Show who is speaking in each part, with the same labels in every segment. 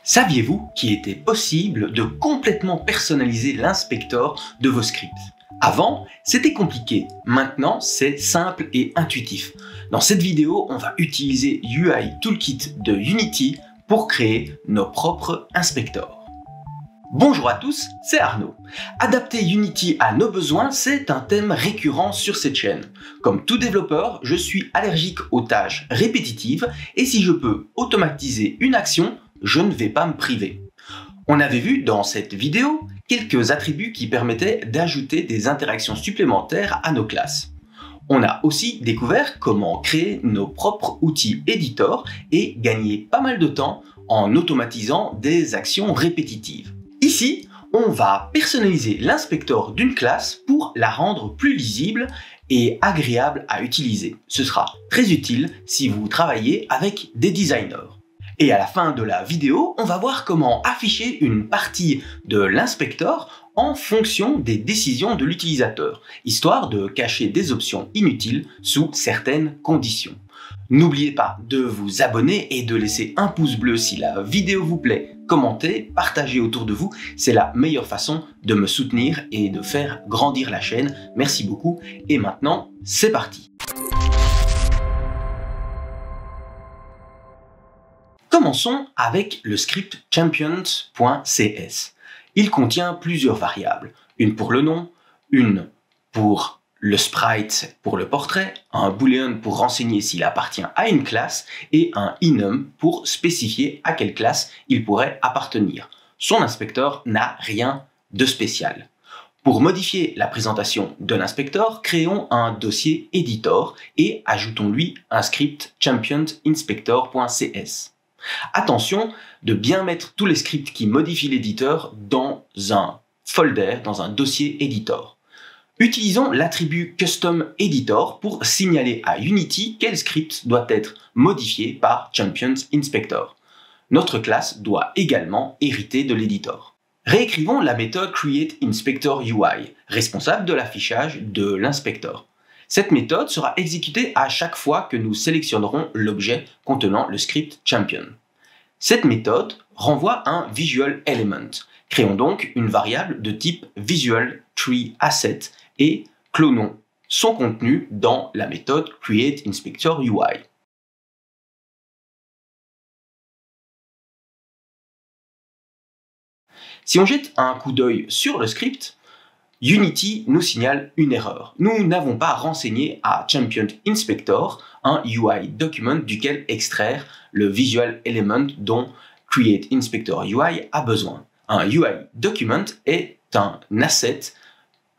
Speaker 1: Saviez-vous qu'il était possible de complètement personnaliser l'inspecteur de vos scripts? Avant, c'était compliqué. Maintenant, c'est simple et intuitif. Dans cette vidéo, on va utiliser UI Toolkit de Unity pour créer nos propres inspecteurs. Bonjour à tous, c'est Arnaud. Adapter Unity à nos besoins, c'est un thème récurrent sur cette chaîne. Comme tout développeur, je suis allergique aux tâches répétitives et si je peux automatiser une action, je ne vais pas me priver. On avait vu dans cette vidéo quelques attributs qui permettaient d'ajouter des interactions supplémentaires à nos classes. On a aussi découvert comment créer nos propres outils éditeurs et gagner pas mal de temps en automatisant des actions répétitives. Ici, on va personnaliser l'inspecteur d'une classe pour la rendre plus lisible et agréable à utiliser. Ce sera très utile si vous travaillez avec des designers. Et à la fin de la vidéo, on va voir comment afficher une partie de l'inspecteur en fonction des décisions de l'utilisateur, histoire de cacher des options inutiles sous certaines conditions. N'oubliez pas de vous abonner et de laisser un pouce bleu si la vidéo vous plaît, commentez, partagez autour de vous, c'est la meilleure façon de me soutenir et de faire grandir la chaîne. Merci beaucoup et maintenant, c'est parti. Commençons avec le script champions.cs. Il contient plusieurs variables, une pour le nom, une pour le sprite pour le portrait, un boolean pour renseigner s'il appartient à une classe et un enum pour spécifier à quelle classe il pourrait appartenir. Son inspecteur n'a rien de spécial. Pour modifier la présentation de l'inspecteur, créons un dossier editor et ajoutons-lui un script championsinspector.cs. Attention de bien mettre tous les scripts qui modifient l'éditeur dans un folder, dans un dossier editor. Utilisons l'attribut Custom Editor pour signaler à Unity quel script doit être modifié par Champions Inspector. Notre classe doit également hériter de l'éditeur. Réécrivons la méthode createInspectorUI, responsable de l'affichage de l'inspecteur. Cette méthode sera exécutée à chaque fois que nous sélectionnerons l'objet contenant le script Champion. Cette méthode renvoie un Visual Element. Créons donc une variable de type VisualTreeAsset et clonons son contenu dans la méthode createInspectorUI. Si on jette un coup d'œil sur le script, Unity nous signale une erreur. Nous n'avons pas renseigné à Champion Inspector un UI document duquel extraire le visual element dont createInspectorUI a besoin. Un UI document est un asset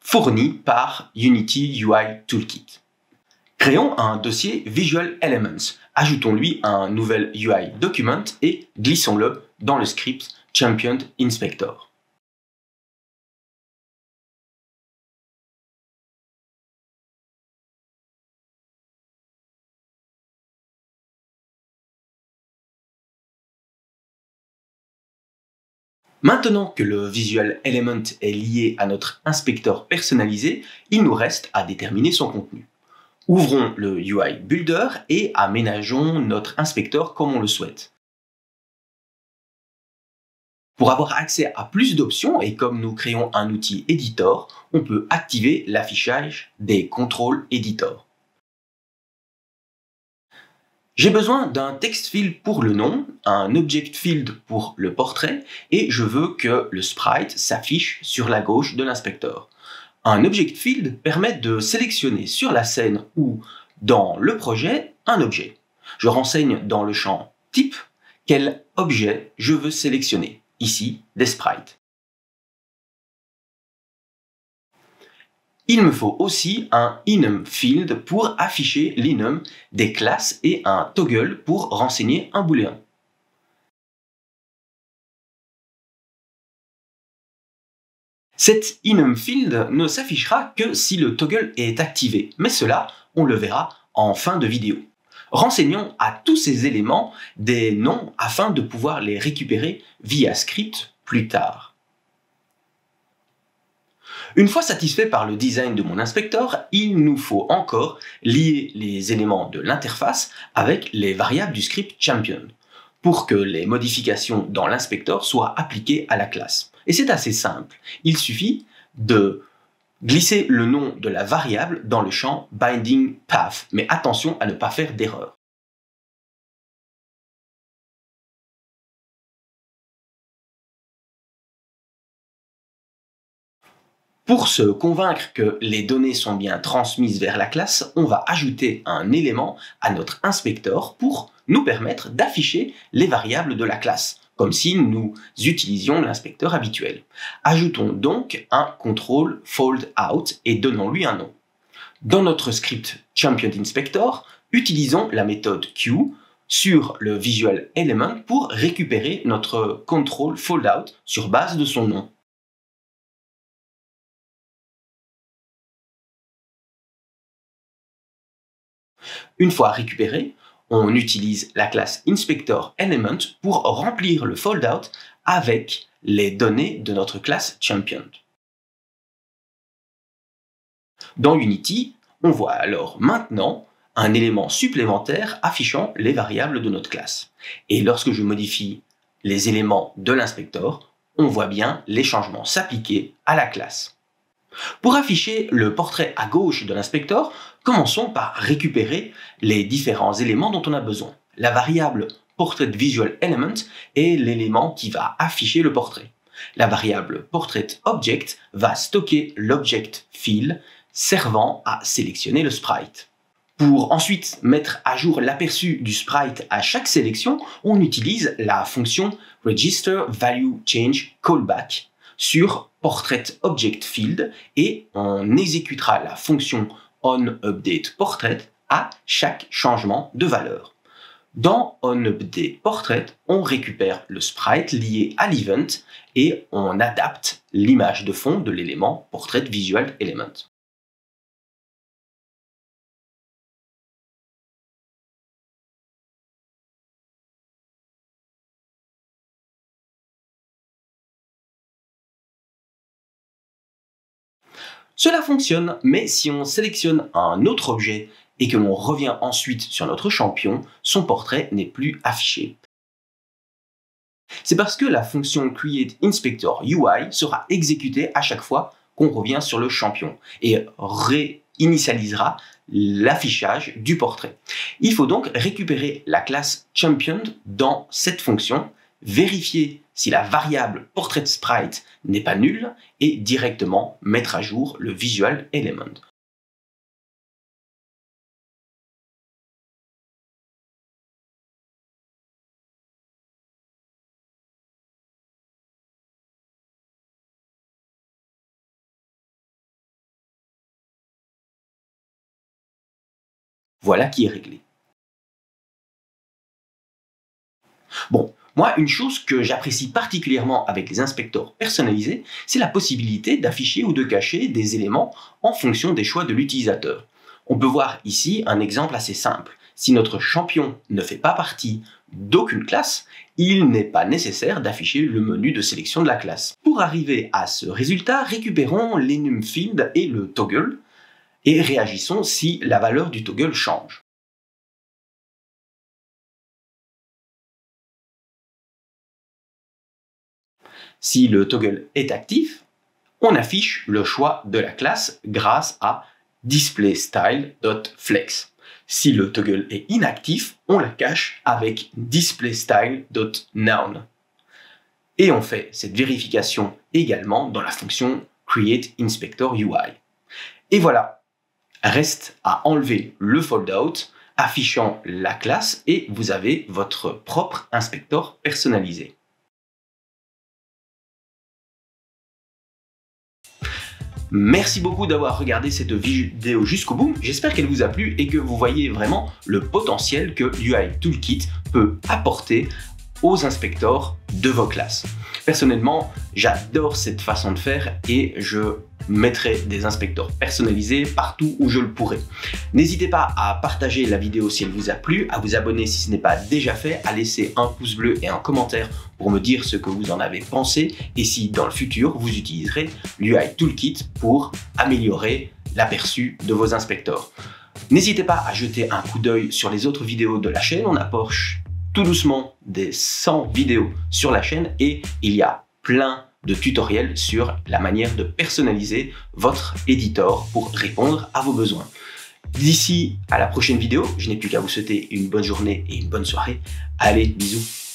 Speaker 1: fourni par Unity UI Toolkit. Créons un dossier Visual Elements. Ajoutons-lui un nouvel UI document et glissons-le dans le script Champion Inspector. Maintenant que le Visual Element est lié à notre inspecteur personnalisé, il nous reste à déterminer son contenu. Ouvrons le UI Builder et aménageons notre inspecteur comme on le souhaite. Pour avoir accès à plus d'options et comme nous créons un outil Editor, on peut activer l'affichage des contrôles Editor. J'ai besoin d'un text field pour le nom, un object field pour le portrait et je veux que le sprite s'affiche sur la gauche de l'inspecteur. Un object field permet de sélectionner sur la scène ou dans le projet un objet. Je renseigne dans le champ type quel objet je veux sélectionner, ici des sprites. Il me faut aussi un enum field pour afficher l'enum des classes et un toggle pour renseigner un booléen. Cet enum field ne s'affichera que si le toggle est activé, mais cela, on le verra en fin de vidéo. Renseignons à tous ces éléments des noms afin de pouvoir les récupérer via script plus tard. Une fois satisfait par le design de mon inspecteur, il nous faut encore lier les éléments de l'interface avec les variables du script Champion. pour que les modifications dans l'inspecteur soient appliquées à la classe. Et c'est assez simple. Il suffit de glisser le nom de la variable dans le champ binding path, mais attention à ne pas faire d'erreur. Pour se convaincre que les données sont bien transmises vers la classe, on va ajouter un élément à notre inspecteur pour nous permettre d'afficher les variables de la classe, comme si nous utilisions l'inspecteur habituel. Ajoutons donc un control fold out et donnons-lui un nom. Dans notre script Champion Inspector, utilisons la méthode Q sur le visual element pour récupérer notre control fold out sur base de son nom. Une fois récupéré, on utilise la classe InspectorElement pour remplir le foldout avec les données de notre classe Champion. Dans Unity, on voit alors maintenant un élément supplémentaire affichant les variables de notre classe. Et lorsque je modifie les éléments de l'inspecteur, on voit bien les changements s'appliquer à la classe. Pour afficher le portrait à gauche de l'inspecteur, commençons par récupérer les différents éléments dont on a besoin. La variable PortraitVisualElement est l'élément qui va afficher le portrait. La variable PortraitObject va stocker l'object fill servant à sélectionner le sprite. Pour ensuite mettre à jour l'aperçu du sprite à chaque sélection, on utilise la fonction RegisterValueChangeCallback sur PortraitObjectField et on exécutera la fonction onUpdatePortrait à chaque changement de valeur. Dans onUpdatePortrait, on récupère le sprite lié à l'event et on adapte l'image de fond de l'élément PortraitVisualElement. Cela fonctionne, mais si on sélectionne un autre objet et que l'on revient ensuite sur notre champion, son portrait n'est plus affiché. C'est parce que la fonction createInspectorUI sera exécutée à chaque fois qu'on revient sur le champion et réinitialisera l'affichage du portrait. Il faut donc récupérer la classe Champion dans cette fonction, vérifier si la variable PortraitSprite n'est pas nulle et directement mettre à jour le visual element. Voilà qui est réglé. Bon, moi, une chose que j'apprécie particulièrement avec les inspecteurs personnalisés, c'est la possibilité d'afficher ou de cacher des éléments en fonction des choix de l'utilisateur. On peut voir ici un exemple assez simple. Si notre champion ne fait pas partie d'aucune classe, il n'est pas nécessaire d'afficher le menu de sélection de la classe. Pour arriver à ce résultat, récupérons l'enumField et le toggle et réagissons si la valeur du toggle change. Si le toggle est actif, on affiche le choix de la classe grâce à displayStyle.flex. Si le toggle est inactif, on la cache avec displayStyle.noun. Et on fait cette vérification également dans la fonction createInspectorUI. Et voilà, reste à enlever le foldout affichant la classe et vous avez votre propre inspecteur personnalisé. Merci beaucoup d'avoir regardé cette vidéo jusqu'au bout, j'espère qu'elle vous a plu et que vous voyez vraiment le potentiel que UI Toolkit peut apporter aux inspecteurs de vos classes. Personnellement, j'adore cette façon de faire et je mettrai des inspecteurs personnalisés partout où je le pourrai. N'hésitez pas à partager la vidéo si elle vous a plu, à vous abonner si ce n'est pas déjà fait, à laisser un pouce bleu et un commentaire pour me dire ce que vous en avez pensé et si dans le futur vous utiliserez l'UI Toolkit pour améliorer l'aperçu de vos inspecteurs. N'hésitez pas à jeter un coup d'œil sur les autres vidéos de la chaîne, on approche tout doucement des 100 vidéos sur la chaîne et il y a plein de tutoriels sur la manière de personnaliser votre editor pour répondre à vos besoins. D'ici à la prochaine vidéo, je n'ai plus qu'à vous souhaiter une bonne journée et une bonne soirée. Allez, bisous!